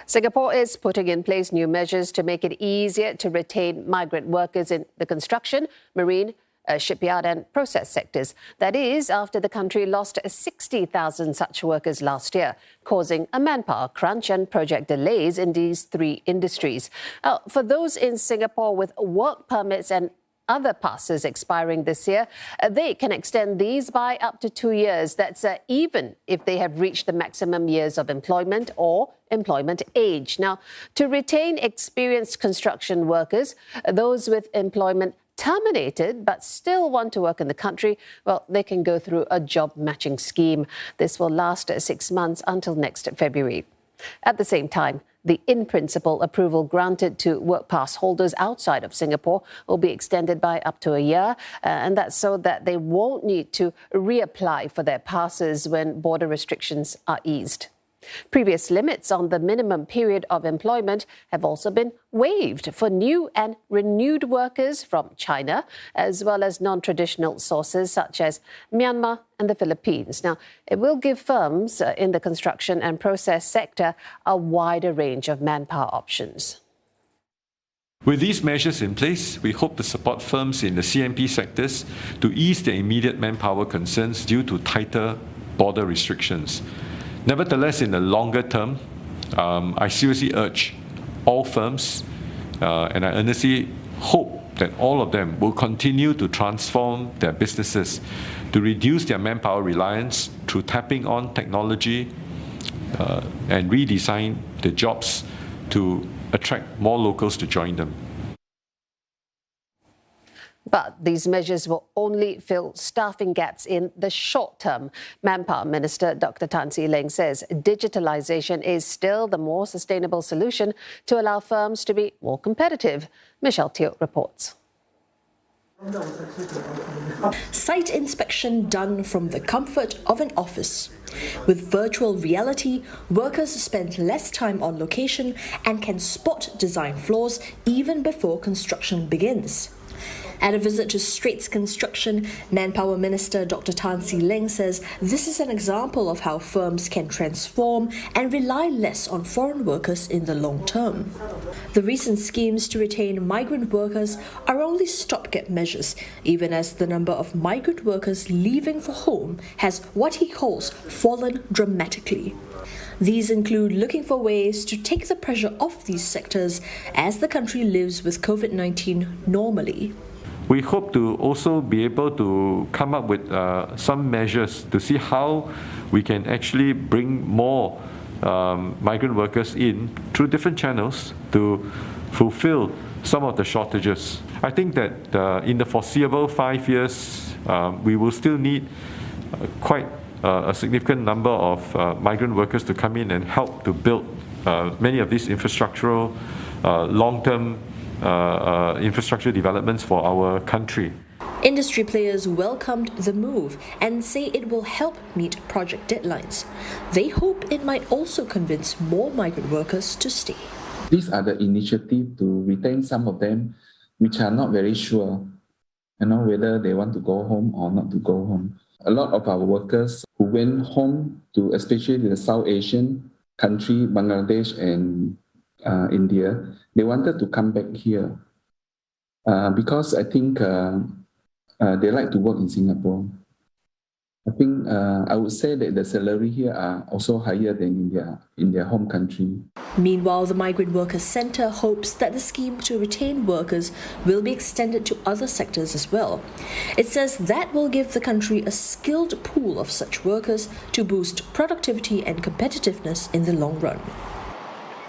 Singapore is putting in place new measures to make it easier to retain migrant workers in the construction, marine, shipyard and process sectors. That is, after the country lost 60,000 such workers last year, causing a manpower crunch and project delays in these three industries. For those in Singapore with work permits and other passes expiring this year, they can extend these by up to 2 years. That's even if they have reached the maximum years of employment or employment age. Now, to retain experienced construction workers, those with employment terminated but still want to work in the country, well, they can go through a job matching scheme. This will last 6 months until next February. At the same time, the in-principle approval granted to work pass holders outside of Singapore will be extended by up to a year, and that's so that they won't need to reapply for their passes when border restrictions are eased. Previous limits on the minimum period of employment have also been waived for new and renewed workers from China, as well as non-traditional sources such as Myanmar and the Philippines. Now, it will give firms in the construction and process sector a wider range of manpower options. With these measures in place, we hope to support firms in the CMP sectors to ease their immediate manpower concerns due to tighter border restrictions. Nevertheless, in the longer term, I seriously urge all firms, and I earnestly hope that all of them will continue to transform their businesses to reduce their manpower reliance through tapping on technology and redesign the jobs to attract more locals to join them. But these measures will only fill staffing gaps in the short term. Manpower Minister Dr. Tan See Leng says digitalization is still the more sustainable solution to allow firms to be more competitive. Michelle Teo reports. Site inspection done from the comfort of an office. With virtual reality, workers spend less time on location and can spot design flaws even before construction begins. At a visit to Straits Construction, Manpower Minister Dr. Tan See Leng says this is an example of how firms can transform and rely less on foreign workers in the long term. The recent schemes to retain migrant workers are only stopgap measures, even as the number of migrant workers leaving for home has what he calls fallen dramatically. These include looking for ways to take the pressure off these sectors as the country lives with COVID-19 normally. We hope to also be able to come up with some measures to see how we can actually bring more migrant workers in through different channels to fulfill some of the shortages. I think that in the foreseeable 5 years, we will still need quite a significant number of migrant workers to come in and help to build many of these infrastructural long-term infrastructure developments for our country. Industry players welcomed the move and say it will help meet project deadlines. They hope it might also convince more migrant workers to stay. These are the initiatives to retain some of them, which are not very sure, whether they want to go home or not to go home. A lot of our workers who went home to, especially the South Asian country, Bangladesh and India, they wanted to come back here because I think they like to work in Singapore. I think I would say that the salary here are also higher than in their home country. Meanwhile, the Migrant Workers Centre hopes that the scheme to retain workers will be extended to other sectors as well. It says that will give the country a skilled pool of such workers to boost productivity and competitiveness in the long run.